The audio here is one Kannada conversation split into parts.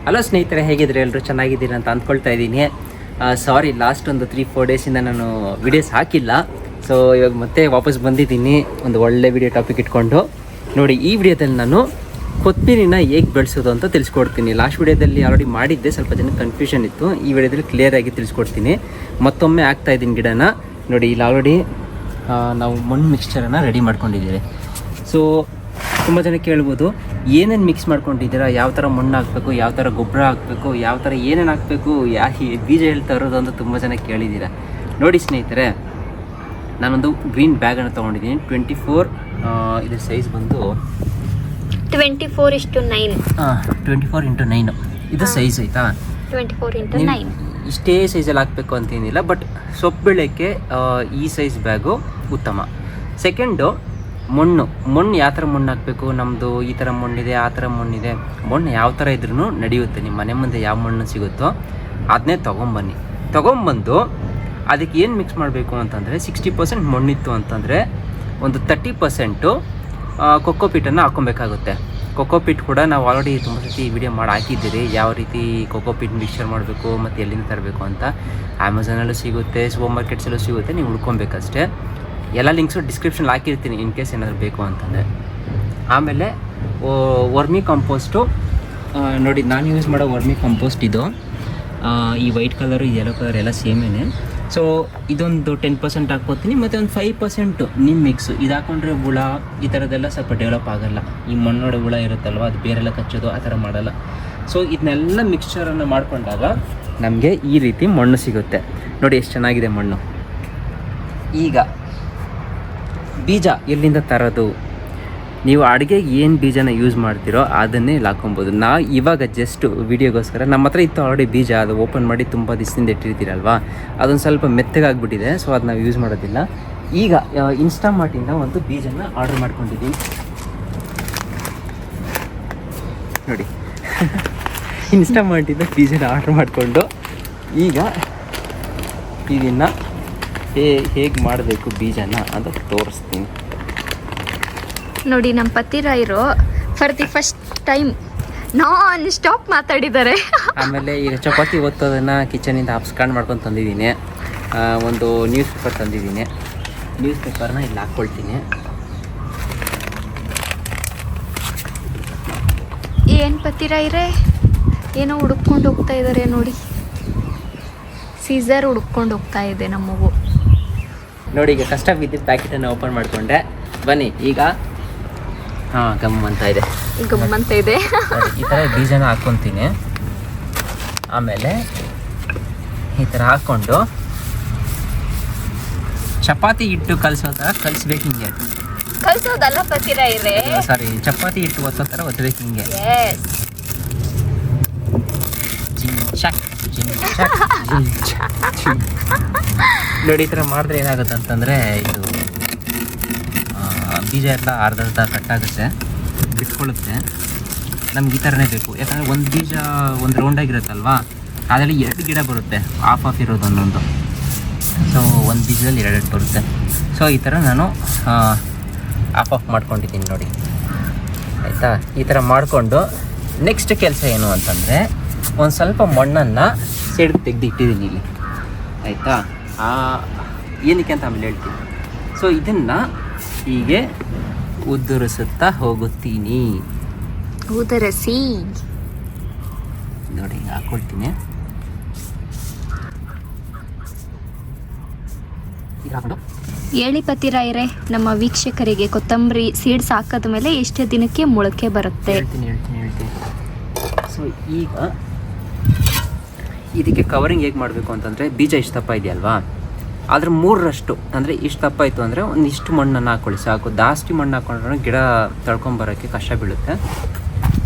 ಹಲೋ ಸ್ನೇಹಿತರೆ, ಹೇಗಿದ್ರೆ ಎಲ್ಲರೂ ಚೆನ್ನಾಗಿದ್ದೀರಿ ಅಂತ ಅಂದ್ಕೊಳ್ತಾ ಇದ್ದೀನಿ. ಸಾರಿ, ಲಾಸ್ಟ್ ಒಂದು 3-4 ಡೇಸಿಂದ ನಾನು ವಿಡಿಯೋಸ್ ಹಾಕಿಲ್ಲ. ಸೊ ಇವಾಗ ಮತ್ತೆ ವಾಪಸ್ ಬಂದಿದ್ದೀನಿ ಒಂದು ಒಳ್ಳೆ ವಿಡಿಯೋ ಟಾಪಿಕ್ ಇಟ್ಕೊಂಡು. ನೋಡಿ, ಈ ವಿಡಿಯೋದಲ್ಲಿ ನಾನು ಕೊತ್ತಂಬರಿನ ಹೇಗೆ ಬೆಳೆಸೋದು ಅಂತ ತಿಳಿಸ್ಕೊಡ್ತೀನಿ. ಲಾಸ್ಟ್ ವಿಡಿಯೋದಲ್ಲಿ ಆಲ್ರೆಡಿ ಮಾಡಿದ್ದೆ, ಸ್ವಲ್ಪ ಜನ ಕನ್ಫ್ಯೂಷನ್ ಇತ್ತು. ಈ ವಿಡಿಯೋದಲ್ಲಿ ಕ್ಲಿಯರಾಗಿ ತಿಳಿಸ್ಕೊಡ್ತೀನಿ. ಮತ್ತೊಮ್ಮೆ ಹಾಕ್ತಾಯಿದ್ದೀನಿ ಗಿಡನ. ನೋಡಿ, ಇಲ್ಲಿ ಆಲ್ರೆಡಿ ನಾವು ಮಣ್ಣು ಮಿಕ್ಸ್ಚರನ್ನು ರೆಡಿ ಮಾಡ್ಕೊಂಡಿದ್ದೀವಿ. ಸೊ ತುಂಬ ಜನ ಕೇಳ್ಬೋದು, ಏನೇನು ಮಿಕ್ಸ್ ಮಾಡ್ಕೊಂಡಿದ್ದೀರಾ, ಯಾವ ಥರ ಮಣ್ಣು ಹಾಕಬೇಕು, ಯಾವ ಥರ ಗೊಬ್ಬರ ಹಾಕಬೇಕು, ಯಾವ ಥರ ಏನೇನು ಹಾಕಬೇಕು, ಬೀಜ ಹೇಳ್ತಾ ಇರೋದು ಅಂತ ತುಂಬ ಜನ ಕೇಳಿದ್ದೀರಾ. ನೋಡಿ ಸ್ನೇಹಿತರೆ, ನಾನೊಂದು ಗ್ರೀನ್ ಬ್ಯಾಗನ್ನು ತೊಗೊಂಡಿದ್ದೀನಿ. 24 ಇದ್ರ ಸೈಜ್ ಬಂದು 24:9. 24x9 ಇದು ಸೈಜ್ ಆಯಿತಾ. 24x9 ಇಷ್ಟೇ ಸೈಜಲ್ಲಿ ಹಾಕಬೇಕು ಅಂತೇನಿಲ್ಲ, ಬಟ್ ಸೊಪ್ಪು ಬೆಳೆಯೋಕ್ಕೆ ಈ ಸೈಜ್ ಬ್ಯಾಗು ಉತ್ತಮ. ಸೆಕೆಂಡು, ಮಣ್ಣು ಯಾವ ಥರ ಮಣ್ಣು ಹಾಕಬೇಕು. ನಮ್ಮದು ಈ ಥರ ಮಣ್ಣಿದೆ, ಆ ಥರ ಮಣ್ಣಿದೆ. ಮಣ್ಣು ಯಾವ ಥರ ಇದ್ರೂ ನಡೆಯುತ್ತೆ. ನಿಮ್ಮ ಮನೆ ಮುಂದೆ ಯಾವ ಮಣ್ಣು ಸಿಗುತ್ತೋ ಅದನ್ನೇ ತೊಗೊಂಬಂದು ಅದಕ್ಕೆ ಏನು ಮಿಕ್ಸ್ ಮಾಡಬೇಕು ಅಂತಂದರೆ, 60% ಮಣ್ಣಿತ್ತು ಅಂತಂದರೆ ಒಂದು 30% ಕೊಕ್ಕೋಪಿಟನ್ನು ಹಾಕ್ಕೊಬೇಕಾಗುತ್ತೆ. ಕೊಕ್ಕೋಪಿಟ್ ಕೂಡ ನಾವು ಆಲ್ರೆಡಿ ತುಂಬ ಸತಿ ವಿಡಿಯೋ ಮಾಡಿ ಹಾಕಿದ್ದೀರಿ, ಯಾವ ರೀತಿ ಕೊಕ್ಕೋಪಿಟ್ ಮಿಕ್ಸ್ಚರ್ ಮಾಡಬೇಕು ಮತ್ತು ಎಲ್ಲಿಂದ ತರಬೇಕು ಅಂತ. ಅಮೆಝಾನಲ್ಲೂ ಸಿಗುತ್ತೆ, ಸೂಪರ್ ಮಾರ್ಕೆಟ್ಸಲ್ಲೂ ಸಿಗುತ್ತೆ, ನೀವು ಹುಡ್ಕೊಬೇಕಷ್ಟೇ. ಎಲ್ಲ ಲಿಂಕ್ಸು ಡಿಸ್ಕ್ರಿಪ್ಷನ್ ಹಾಕಿರ್ತೀನಿ ಇನ್ ಕೇಸ್ ಏನಾದರೂ ಬೇಕು ಅಂತಂದರೆ. ಆಮೇಲೆ ವರ್ಮಿ ಕಂಪೋಸ್ಟು, ನೋಡಿ ನಾನು ಯೂಸ್ ಮಾಡೋ ವರ್ಮಿ ಕಂಪೋಸ್ಟ್ ಇದು. ಈ ವೈಟ್ ಕಲರು, ಯೆಲ್ಲೋ ಕಲರ್ ಎಲ್ಲ ಸೇಮೇನೆ. ಸೊ ಇದೊಂದು 10% ಹಾಕ್ಕೋತೀನಿ, ಮತ್ತು ಒಂದು 5% ನಿಮ್ಮ ಮಿಕ್ಸು. ಇದು ಹಾಕೊಂಡ್ರೆ ಹುಳ ಈ ಥರದ್ದೆಲ್ಲ ಸ್ವಲ್ಪ ಡೆವಲಪ್ ಆಗೋಲ್ಲ. ಈ ಮಣ್ಣೊಡೆ ಹುಳ ಇರುತ್ತಲ್ವ, ಅದು ಬೇರೆಲ್ಲ ಕಚ್ಚೋದು ಆ ಥರ ಮಾಡಲ್ಲ. ಸೊ ಇದನ್ನೆಲ್ಲ ಮಿಕ್ಸ್ಚರನ್ನು ಮಾಡಿಕೊಂಡಾಗ ನಮಗೆ ಈ ರೀತಿ ಮಣ್ಣು ಸಿಗುತ್ತೆ. ನೋಡಿ ಎಷ್ಟು ಚೆನ್ನಾಗಿದೆ ಮಣ್ಣು. ಈಗ ಬೀಜ ಎಲ್ಲಿಂದ ತರೋದು? ನೀವು ಅಡುಗೆಗೆ ಏನು ಬೀಜನ ಯೂಸ್ ಮಾಡ್ತೀರೋ ಅದನ್ನೇ ಇಲ್ಲಿ ಹಾಕೊಬೋದು. ನಾವು ಇವಾಗ ಜಸ್ಟ್ ವೀಡಿಯೋಗೋಸ್ಕರ ನಮ್ಮ ಹತ್ರ ಇತ್ತು ಆಲ್ರೆಡಿ ಬೀಜ, ಅದು ಓಪನ್ ಮಾಡಿ ತುಂಬ ದಿವಸದಿಂದ ಇಟ್ಟಿರ್ತೀರಲ್ವ, ಅದೊಂದು ಸ್ವಲ್ಪ ಮೆತ್ತಗಾಗ್ಬಿಟ್ಟಿದೆ. ಸೊ ಅದು ನಾವು ಯೂಸ್ ಮಾಡೋದಿಲ್ಲ. ಈಗ ಇನ್ಸ್ಟಾಮಾರ್ಟಿಂದ ಒಂದು ಬೀಜನ ಆರ್ಡರ್ ಮಾಡ್ಕೊಂಡಿದ್ದೀವಿ. ನೋಡಿ, ಇನ್ಸ್ಟಾಮಾರ್ಟಿಂದ ಬೀಜನ ಆರ್ಡರ್ ಮಾಡಿಕೊಂಡು ಈಗ ಇದನ್ನು ಹೇಗೆ ಮಾಡಬೇಕು ಬೀಜನ ಅಂತ ತೋರಿಸ್ತೀನಿ. ನೋಡಿ, ನಮ್ಮ ಪತಿರಾಯರು for the first time non stop ಮಾತಾಡಿದ್ದಾರೆ. ಆಮೇಲೆ ಈಗ ಚಪಾತಿ ಒತ್ತೋದನ್ನು ಕಿಚನಿಂದ ಹಾಪ್ಸ್ಕೊಂಡು ಮಾಡ್ಕೊಂಡು ತಂದಿದ್ದೀನಿ. ಒಂದು ನ್ಯೂಸ್ ಪೇಪರ್ ತಂದಿದ್ದೀನಿ. ನ್ಯೂಸ್ ಪೇಪರ್ನ ಇಲ್ಲಿ ಹಾಕ್ಕೊಳ್ತೀನಿ. ಏನು ಪತಿರಾಯರೇ, ಏನೋ ಹುಡುಕ್ಕೊಂಡು ಹೋಗ್ತಾ ಇದ್ದಾರೆ ನೋಡಿ. ಸೀಸರ್ ಹುಡುಕ್ಕೊಂಡು ಹೋಗ್ತಾ ಇದೆ ನಮ್ಮವು. ನೋಡಿ, ಈಗ ಕಷ್ಟ ಬಿದ್ದಿದ್ದ ಪ್ಯಾಕೆಟನ್ನು ಓಪನ್ ಮಾಡಿಕೊಂಡೆ. ಬನ್ನಿ ಈಗ. ಗಮ್ಮಂತ ಇದೆ. ಈ ಥರ ಬೀಜನ ಹಾಕ್ಕೊತೀನಿ. ಆಮೇಲೆ ಈ ಥರ ಹಾಕ್ಕೊಂಡು ಚಪಾತಿ ಹಿಟ್ಟು ಕಲಿಸೋ ಥರ ಕಲಿಸ್ಬೇಕು. ಹಿಂಗೆ ಕಲಿಸೋದಲ್ಲ ಪತಿರಾಯರೇ, ಸಾರಿ, ಚಪಾತಿ ಹಿಟ್ಟು ಒತ್ತೋ ಥರ ಒತ್ತಬೇಕು ಹಿಂಗೆ. ನೋಡಿ, ಈ ಥರ ಮಾಡಿದ್ರೆ ಏನಾಗುತ್ತೆ ಅಂತಂದರೆ, ಇದು ಬೀಜ ಎಲ್ಲ ಅರ್ಧ ಕಟ್ಟಾಗುತ್ತೆ, ಬಿಟ್ಕೊಳ್ಳುತ್ತೆ. ನಮ್ಗೆ ಈ ಥರನೇ ಬೇಕು. ಯಾಕಂದರೆ ಒಂದು ಬೀಜ ಒಂದು ರೌಂಡಾಗಿರುತ್ತಲ್ವ, ಅದರಲ್ಲಿ 2 ಗಿಡ ಬರುತ್ತೆ, ಆಫ್ ಇರೋದು ಒಂದೊಂದು. ಸೊ ಒಂದು ಬೀಜದಲ್ಲಿ 2 ಬರುತ್ತೆ. ಸೊ ಈ ಥರ ನಾನು ಆಫ್ ಮಾಡ್ಕೊಂಡಿದ್ದೀನಿ ನೋಡಿ, ಆಯಿತಾ. ಈ ಥರ ಮಾಡಿಕೊಂಡು ನೆಕ್ಸ್ಟ್ ಕೆಲಸ ಏನು ಅಂತಂದರೆ, ಒಂದು ಸ್ವಲ್ಪ ಮಣ್ಣನ್ನು ಸೈಡ್ಗೆ ತೆಗೆದಿಟ್ಟಿದ್ದೀನಿ ಇಲ್ಲಿ, ಆಯಿತಾ. ಏನಕ್ಕೆ ಅಂತ ಆಮೇಲೆ ಹೇಳ್ತೀನಿ. ಸೊ ಇದನ್ನು ಹೀಗೆ ಉದುರಿಸುತ್ತಾ ಹೋಗುತ್ತೀನಿ. ಉದುರಿಸಿ ನೋಡಿ, ಹಾಕ್ಕೊಳ್ತೀನಿ. ಈಗ ಹಾಕೊಂಡು ಹೇಳಿ ಪತಿರಾಯರೇ, ನಮ್ಮ ವೀಕ್ಷಕರಿಗೆ ಕೊತ್ತಂಬರಿ ಸೀಡ್ಸ್ ಹಾಕಿದ ಮೇಲೆ ಎಷ್ಟು ದಿನಕ್ಕೆ ಮೊಳಕೆ ಬರುತ್ತೆ? ಹೇಳ್ತೀನಿ. ಸೊ ಈಗ ಇದಕ್ಕೆ ಕವರಿಂಗ್ ಹೇಗೆ ಮಾಡಬೇಕು ಅಂತಂದರೆ, ಬೀಜ ಇಷ್ಟು ದಪ್ಪ ಇದೆಯಲ್ವಾ, ಅದ್ರ 3ರಷ್ಟು ಅಂದರೆ ಇಷ್ಟು ದಪ್ಪ ಇತ್ತು ಅಂದರೆ ಒಂದಿಷ್ಟು ಮಣ್ಣನ್ನು ಹಾಕ್ಕೊಳ್ಳಿ ಸಾಕು. ಜಾಸ್ತಿ ಮಣ್ಣು ಹಾಕ್ಕೊಂಡ್ರೆ ಗಿಡ ತಳ್ಕೊಂಬರೋಕ್ಕೆ ಕಷ್ಟ ಬೀಳುತ್ತೆ.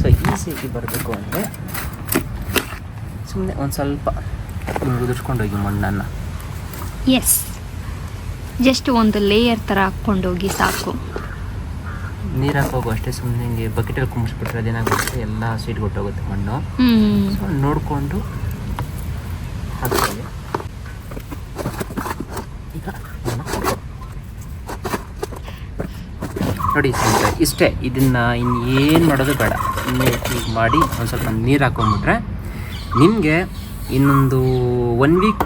ಸೊ ಈಸಿಯಾಗಿ ಬರಬೇಕು ಅಂದರೆ ಸುಮ್ಮನೆ ಒಂದು ಸ್ವಲ್ಪ ಉದುರಿಸ್ಕೊಂಡೋಗಿ ಮಣ್ಣನ್ನು. ಎಸ್, ಜಸ್ಟ್ ಒಂದು ಲೇಯರ್ ಥರ ಹಾಕ್ಕೊಂಡೋಗಿ ಸಾಕು. ನೀರು ಹಾಕೋಗು ಅಷ್ಟೇ. ಸುಮ್ಮನೆ ಹಿಂಗೆ ಬಕೆಟಲ್ಲಿ ಕುಂಬಿಸ್ಬಿಟ್ರೆ ಅದೇನಾಗುತ್ತೆ, ಎಲ್ಲ ಸೀಟ್ ಕೊಟ್ಟೋಗುತ್ತೆ ಮಣ್ಣು. ಸೊ ನೋಡಿಕೊಂಡು ಹಾಕ್ತೀವಿ. ಈಗ ನೋಡಿ ಸ್ನೇಹಿತರೆ ಇಷ್ಟೇ, ಇದನ್ನು ಇನ್ನೇನು ಮಾಡೋದು ಬೇಡ. ಈಗ ಮಾಡಿ ಒಂದು ಸ್ವಲ್ಪ ನೀರು ಹಾಕೊಂಡ್ಬಿಟ್ರೆ ನಿಮಗೆ ಇನ್ನೊಂದು 1 ವೀಕ್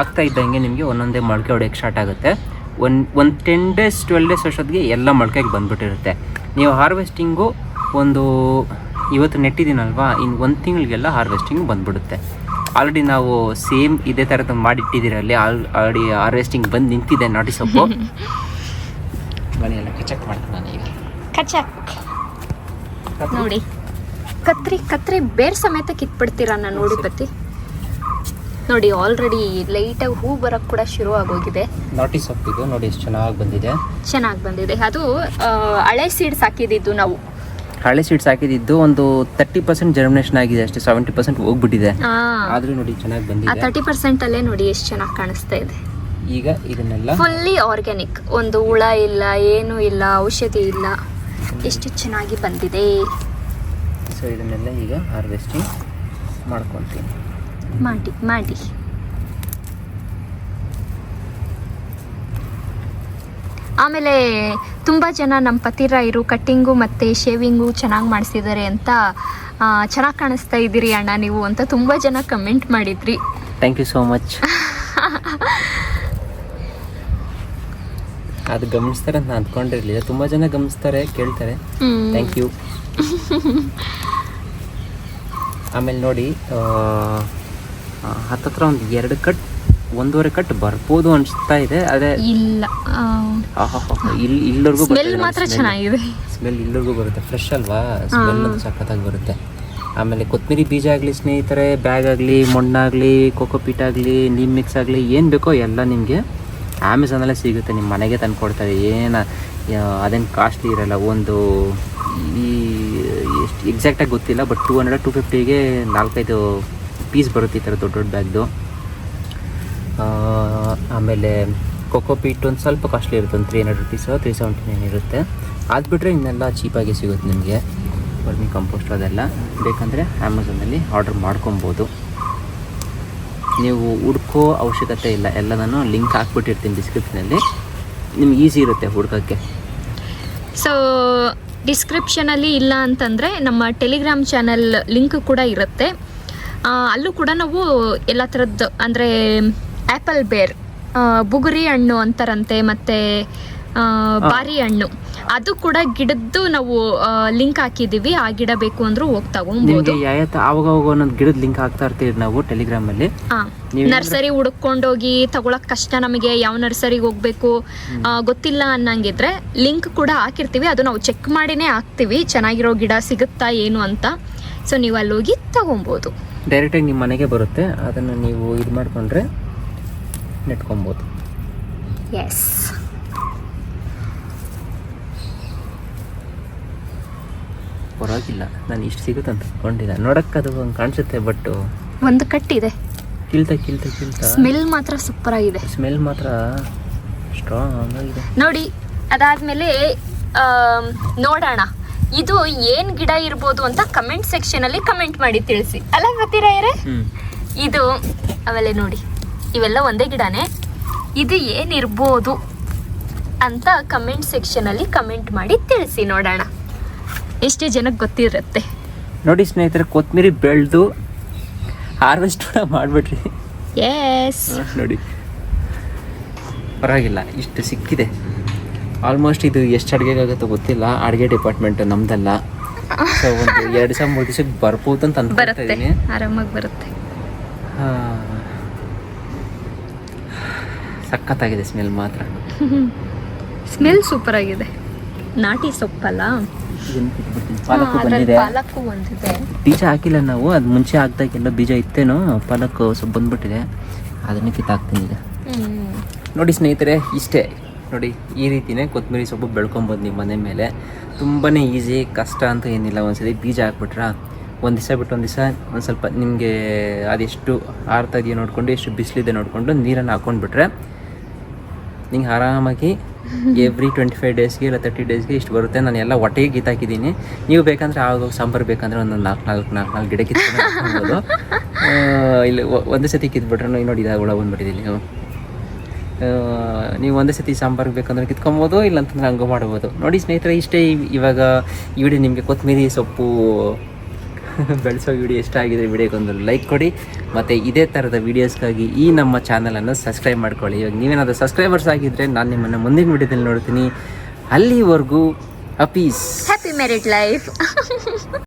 ಆಗ್ತಾ ಇದ್ದಂಗೆ ನಿಮಗೆ ಒಂದೊಂದೇ ಮೊಳಕೆ ಹೊಡೆಯೋಕ್ಕೆ ಸ್ಟಾರ್ಟ್ ಆಗುತ್ತೆ. ಒಂದು 10 ಡೇಸ್ 12 ಡೇಸ್ ಅಷ್ಟೊತ್ತಿಗೆ ಎಲ್ಲ ಮೊಳಕೆಗೆ ಬಂದುಬಿಟ್ಟಿರುತ್ತೆ. ನೀವು ಹಾರ್ವೆಸ್ಟಿಂಗು ಒಂದು ಇವತ್ತು ನೆಟ್ಟಿದ್ದೀನಲ್ವಾ, ಇನ್ನು 1 ತಿಂಗಳಿಗೆಲ್ಲ ಹಾರ್ವೆಸ್ಟಿಂಗ್ ಬಂದುಬಿಡುತ್ತೆ. ಆಲ್ರೆಡಿ ನಾವು ಸೇಮ್ ಇದೇ ಥರದ್ದು ಮಾಡಿಟ್ಟಿದ್ದೀರಲ್ಲಿ, ಆಲ್ರೆಡಿ ಹಾರ್ವೆಸ್ಟಿಂಗ್ ಬಂದು ನಿಂತಿದೆ ನಾಟಿ ಸೊಪ್ಪು. ಬನ್ನಿ ಎಲ್ಲ ಕಚಕ್ ಮಾಡ್ತೀನಿ ನಾನು ಈಗ. ಕಚಕ್ ನೋಡಿ, ಕತ್ರಿ ಬೇರ್ ಸಮೇತ ಕಿತ್ಬಿಡ್ತೀರಾ ನಾನು ನೋಡಿ ಬತ್ತಿ. ನೋಡಿ ಆಲ್ರೆಡಿ ಲೈಟಾಗಿ ಹೂ ಬರೋಕ್ಕೆ ಕೂಡ ಶುರು ಆಗೋಗಿದೆ. ನಾಟಿ ಸೊಪ್ಪಿದು ನೋಡಿ ಎಷ್ಟು ಚೆನ್ನಾಗಿ ಬಂದಿದೆ. ಅದು ಹಳೆ ಸೀಡ್ಸ್ ಹಾಕಿದ್ದು ನಾವು. ಹಳೆ ಸೀಡ್ಸ್ ಹಾಕಿದ್ದು ಒಂದು 30% ಜರ್ಮಿನೇಷನ್ ಆಗಿದೆ ಅಷ್ಟೇ, 70% ಹೋಗ್ಬಿಟ್ಟಿದೆ. ಆದ್ರೂ ನೋಡಿ ಚೆನ್ನಾಗಿ ಬಂದಿದೆ. 30% ಅಲ್ಲೇ ನೋಡಿ ಎಷ್ಟು ಚೆನ್ನಾಗಿ ಕಾಣಿಸ್ತಾ ಇದೆ. ಈಗ ಇದನ್ನೆಲ್ಲ ಫುಲ್ಲಿ ಆರ್ಗ್ಯಾನಿಕ್, ಒಂದು ಹುಳ ಇಲ್ಲ, ಏನೂ ಇಲ್ಲ, ಔಷಧಿ ಇಲ್ಲ, ಎಷ್ಟು ಚೆನ್ನಾಗಿ ಬಂದಿದೆ. ಸೊ ಇದನ್ನೆಲ್ಲ ಈಗ ಹಾರ್ವೆಸ್ಟಿಂಗ್ ಮಾಡ್ಕೊತೀನಿ. ಮಾಡಿ ಆಮೇಲೆ ತುಂಬ ಜನ ನಮ್ಮ ಪತಿರಾಯರು ಕಟ್ಟಿಂಗು ಮತ್ತು ಶೇವಿಂಗು ಚೆನ್ನಾಗಿ ಮಾಡಿಸಿದ್ದಾರೆ ಅಂತ, ಚೆನ್ನಾಗಿ ಕಾಣಿಸ್ತಾ ಇದ್ದೀರಿ ಅಣ್ಣ ನೀವು ಅಂತ ತುಂಬ ಜನ ಕಮೆಂಟ್ ಮಾಡಿದ್ರಿ. Thank you so much. ಅದು ಗಮನಿಸ್ತಾರೆ ಅಂತ ನಾನು ಅಂದ್ಕೊಂಡಿರಲಿಲ್ಲ. ತುಂಬ ಜನ ಗಮನಿಸ್ತಾರೆ, ಕೇಳ್ತಾರೆ. Thank you. ಆಮೇಲೆ ನೋಡಿ ಹತ್ತತ್ರ ಒಂದು 2 ಕಟ್ 1.5 ಕಟ್ ಬರ್ಬೋದು ಅನಿಸ್ತಾ ಇದೆ. ಅದೇ ಇಲ್ಲ, ಇಲ್ಲಿವರೆಗೂ ಸ್ಮೆಲ್ ಮಾತ್ರ ಚೆನ್ನಾಗಿದೆ. ಸ್ಮೆಲ್ ಇಲ್ಲಿವರೆಗೂ ಬರುತ್ತೆ, ಫ್ರೆಶ್ ಅಲ್ವಾ, ಸ್ಮೆಲ್ ಸಖತ್ತಾಗಿ ಬರುತ್ತೆ. ಆಮೇಲೆ ಕೊತ್ತಂಬರಿ ಬೀಜ ಆಗಲಿ ಸ್ನೇಹಿತರೆ, ಬ್ಯಾಗ್ ಆಗಲಿ, ಮಣ್ಣಾಗಲಿ, ಕೋಕೋಪೀಟ್ ಆಗಲಿ, ನೀಮ್ ಮಿಕ್ಸ್ ಆಗಲಿ, ಏನು ಬೇಕೋ ಎಲ್ಲ ನಿಮಗೆ ಅಮೆಝಾನಲ್ಲೇ ಸಿಗುತ್ತೆ. ನಿಮ್ಮ ಮನೆಗೆ ತಂದು ಕೊಡ್ತಾರೆ. ಅದೇನು ಕಾಸ್ಟ್ಲಿ ಇರಲ್ಲ. ಒಂದು ಎಷ್ಟು ಎಕ್ಸಾಕ್ಟಾಗಿ ಗೊತ್ತಿಲ್ಲ, ಬಟ್ 200-250ಗೆ 4-5 ಪೀಸ್ ಬರುತ್ತೆ ಈ ಥರ ದೊಡ್ಡ ಬ್ಯಾಗ್ದು. ಆಮೇಲೆ ಕೋಕೋಪೀಟ್ ಒಂದು ಸ್ವಲ್ಪ ಕಾಸ್ಟ್ಲಿ ಇರುತ್ತೆ, ಒಂದು 300 ರುಪೀಸ್ 379 ಇರುತ್ತೆ. ಅದು ಬಿಟ್ಟರೆ ಇನ್ನೆಲ್ಲ ಚೀಪಾಗಿ ಸಿಗುತ್ತೆ ನಿಮಗೆ. ವರ್ಮಿ ಕಂಪೋಸ್ಟ್ ಅದೆಲ್ಲ ಬೇಕಂದರೆ ಅಮೆಝಾನಲ್ಲಿ ಆರ್ಡರ್ ಮಾಡ್ಕೊಬೋದು. ನೀವು ಹುಡ್ಕೋ ಅವಶ್ಯಕತೆ ಇಲ್ಲ, ಎಲ್ಲ ನಾನು ಲಿಂಕ್ ಹಾಕ್ಬಿಟ್ಟಿರ್ತೀನಿ ಡಿಸ್ಕ್ರಿಪ್ಷನಲ್ಲಿ, ನಿಮ್ಗೆ ಈಸಿ ಇರುತ್ತೆ ಹುಡ್ಕೋಕ್ಕೆ. ಸೊ ಡಿಸ್ಕ್ರಿಪ್ಷನಲ್ಲಿ ಇಲ್ಲ ಅಂತಂದರೆ ನಮ್ಮ ಟೆಲಿಗ್ರಾಮ್ ಚಾನಲ್ ಲಿಂಕ್ ಕೂಡ ಇರುತ್ತೆ. ಅಲ್ಲೂ ಕೂಡ ನಾವು ಎಲ್ಲ ಥರದ್ದು, ಅಂದರೆ ಆ್ಯಪಲ್ ಬೇರ್, ಬುಗುರಿ ಹಣ್ಣು ಅಂತಾರಂತೆ, ಮತ್ತು ಬಾರಿ ಹಣ್ಣು, ಅದು ಕೂಡ ಗಿಡದ್ದು ನಾವು ಲಿಂಕ್ ಹಾಕಿದ್ದೀವಿ. ಆ ಗಿಡ ಬೇಕು ಅಂದ್ರೂ ಹೋಗಿ ತಗೊಂಬೋದು. ಆವಾಗ ಒಂದೊಂದು ಗಿಡದ ಲಿಂಕ್ ಹಾಕ್ತಾ ಇರ್ತೀವಿ ನಾವು ಟೆಲಿಗ್ರಾಮಲ್ಲಿ. ನರ್ಸರಿ ಹುಡ್ಕೊಂಡೋಗಿ ತಗೊಳಕ್ ಕಷ್ಟ, ನಮಗೆ ಯಾವ ನರ್ಸರಿಗೆ ಹೋಗ್ಬೇಕು ಗೊತ್ತಿಲ್ಲ ಅನ್ನಂಗಿದ್ರೆ ಲಿಂಕ್ ಕೂಡ ಹಾಕಿರ್ತೀವಿ. ಅದು ನಾವು ಚೆಕ್ ಮಾಡಿನೇ ಹಾಕ್ತೀವಿ, ಚೆನ್ನಾಗಿರೋ ಗಿಡ ಸಿಗುತ್ತಾ ಏನು ಅಂತ. ಸೊ ನೀವು ಅಲ್ಲಿ ಹೋಗಿ ತಗೊಬೋದು. ಡೈರೆಕ್ಟಾಗಿ ನಿಮ್ಮ ಮನೆಗೆ ಬರುತ್ತೆ, ಅದನ್ನು ನೀವು ಇದು ಮಾಡಿಕೊಂಡ್ರೆ ನೆಟ್ಕೊಬೋದು. ಎಸ್, ಪರವಾಗಿಲ್ಲ, ನಾನು ಇಷ್ಟು ಸಿಗುತ್ತೆ ಅಂತ ಅಂದ್ಕೊಂಡಿದ್ದೆ. ನೋಡಕ್ಕೆ ಅದು ಹಂಗೆ ಕಾಣಿಸುತ್ತೆ, ಬಟ್ ಒಂದು ಕಟ್ಟಿದೆ. ಕಿಲ್ತಾ ಸ್ಮೆಲ್ ಮಾತ್ರ ಸೂಪರ್ ಆಗಿದೆ. ಸ್ಮೆಲ್ ಮಾತ್ರ ಸ್ಟ್ರಾಂಗ್ ಆಗಿದೆ ನೋಡಿ. ಅದಾದ್ಮೇಲೆ ನೋಡೋಣ ಇದು ಏನ್ ಗಿಡ ಇರ್ಬೋದು ಅಂತ ಕಮೆಂಟ್ ಸೆಕ್ಷನ್ ಅಲ್ಲಿ ಕಮೆಂಟ್ ಮಾಡಿ ತಿಳಿಸಿ. ಅಲ್ಲ ಗೊತ್ತಿರ ಇದು. ಆಮೇಲೆ ನೋಡಿ ಇವೆಲ್ಲ ಒಂದೇ ಗಿಡನೇ. ಇದು ಏನಿರ್ಬೋದು ಅಂತ ಕಮೆಂಟ್ ಸೆಕ್ಷನ್ ಅಲ್ಲಿ ಕಮೆಂಟ್ ಮಾಡಿ ತಿಳಿಸಿ, ನೋಡೋಣ ಎಷ್ಟೇ ಜನಕ್ಕೆ ಗೊತ್ತಿರುತ್ತೆ. ನೋಡಿ ಸ್ನೇಹಿತರೆ, ಕೊತ್ತಂಬರಿ ಬೆಳೆದು ಹಾರ್ವೆಸ್ಟ್ ಕೂಡ ಮಾಡಿಬಿಟ್ರಿ. ಎಸ್, ನೋಡಿ ಪರವಾಗಿಲ್ಲ, ಇಷ್ಟು ಸಿಕ್ಕಿದೆ. ಆಲ್ಮೋಸ್ಟ್ ಇದು ಎಷ್ಟು ಅಡುಗೆಗಾಗುತ್ತೋ ಗೊತ್ತಿಲ್ಲ, ಅಡುಗೆ ಡಿಪಾರ್ಟ್ಮೆಂಟ್ ನಮ್ದಲ್ಲ. ಸೊ ಒಂದು 2-3 ದಿವಸಕ್ಕೆ ಬರ್ಬೋದು ಅಂತ ಅನ್ಕೊಳ್ತಾ ಇದ್ದೀನಿ. ಆರಾಮಾಗಿ ಬರುತ್ತೆ. ಸಖತ್ತಾಗಿದೆ ಸ್ಮೆಲ್ ಮಾತ್ರ. ಸ್ಮೆಲ್ ಸೂಪರ್ ಆಗಿದೆ. ನಾಟಿ ಸೊಪ್ಪಲ್ಲ, ಪಾಲಕ್ಕು ಬಂದಿದೆ. ಬೀಜ ಹಾಕಿಲ್ಲ ನಾವು, ಅದು ಮುಂಚೆ ಹಾಕ್ದಾಗೆಲ್ಲ ಬೀಜ ಇತ್ತೇನೋ, ಪಾಲಕ್ಕು ಸೊಪ್ಪು ಬಂದ್ಬಿಟ್ಟಿದೆ, ಅದನ್ನು ಕಿತ್ತಾಕ್ತೀನಿ ಈಗ. ನೋಡಿ ಸ್ನೇಹಿತರೆ, ಇಷ್ಟೇ ನೋಡಿ, ಈ ರೀತಿಯೇ ಕೊತ್ತಂಬರಿ ಸೊಪ್ಪು ಬೆಳ್ಕೊಬೋದು ನಿಮ್ಮ ಮನೆ ಮೇಲೆ. ತುಂಬಾ ಈಸಿ, ಕಷ್ಟ ಅಂತ ಏನಿಲ್ಲ. ಒಂದ್ಸತಿ ಬೀಜ ಹಾಕ್ಬಿಟ್ರೆ ಒಂದು ದಿವಸ ಬಿಟ್ಟು ಒಂದು ದಿವಸ ಒಂದು ಸ್ವಲ್ಪ ನಿಮಗೆ ಅದೆಷ್ಟು ಆರ್ತಾ ಇದೆಯೋ ನೋಡಿಕೊಂಡು, ಎಷ್ಟು ಬಿಸಿಲಿದೆ ನೋಡಿಕೊಂಡು ನೀರನ್ನು ಹಾಕ್ಕೊಂಡ್ಬಿಟ್ರೆ ನಿಂಗೆ ಆರಾಮಾಗಿ ಎವ್ರಿ 25 ಡೇಸ್ಗೆ ಇಲ್ಲ 30 ಡೇಸ್ಗೆ ಇಷ್ಟು ಬರುತ್ತೆ. ನಾನು ಎಲ್ಲ ಒಟ್ಟಿಗೆ ಕಿತ್ತಾಕಿದ್ದೀನಿ. ನೀವು ಬೇಕಂದರೆ ಆವಾಗ ಸಾಂಬಾರು ಬೇಕಂದರೆ ಒಂದು 4 ಗಿಡ ಕಿತ್ಕೊಂಡು ಇಲ್ಲಿ ಒಂದೇ ಸತಿ ಕಿತ್ಬಿಟ್ರೆ ನೋಡಿ ಇದಾಗ ಹುಳ ಬಂದ್ಬಿಟ್ಟಿದ್ದೀನಿ. ನೀವು ಒಂದೇ ಸತಿ ಸಾಂಬಾರು ಬೇಕಂದ್ರೆ ಕಿತ್ಕೊಬೋದು, ಇಲ್ಲ ಅಂತಂದ್ರೆ ಹಂಗೆ ಮಾಡ್ಬೋದು. ನೋಡಿ ಸ್ನೇಹಿತರೆ, ಇಷ್ಟೇ ಇವಾಗ ಈ ವಿಡಿಯೋ ನಿಮಗೆ ಕೊತ್ತಂಬರಿ ಸೊಪ್ಪು ಬೆಳೆಸೋ ವಿಡಿಯೋ ಇಷ್ಟ ಆಗಿದೆ, ವಿಡಿಯೋಗೊಂದು ಲೈಕ್ ಕೊಡಿ, ಮತ್ತು ಇದೇ ಥರದ ವೀಡಿಯೋಸ್ಗಾಗಿ ಈ ನಮ್ಮ ಚಾನಲನ್ನು ಸಬ್ಸ್ಕ್ರೈಬ್ ಮಾಡ್ಕೊಳ್ಳಿ. ಇವಾಗ ನೀವೇನಾದರೂ ಸಬ್ಸ್ಕ್ರೈಬರ್ಸ್ ಆಗಿದ್ದರೆ ನಾನು ನಿಮ್ಮನ್ನು ಮುಂದಿನ ವಿಡಿಯೋದಲ್ಲಿ ನೋಡ್ತೀನಿ. ಅಲ್ಲಿವರೆಗೂ ಹ್ಯಾಪಿ ಮ್ಯಾರಿಡ್ ಲೈಫ್.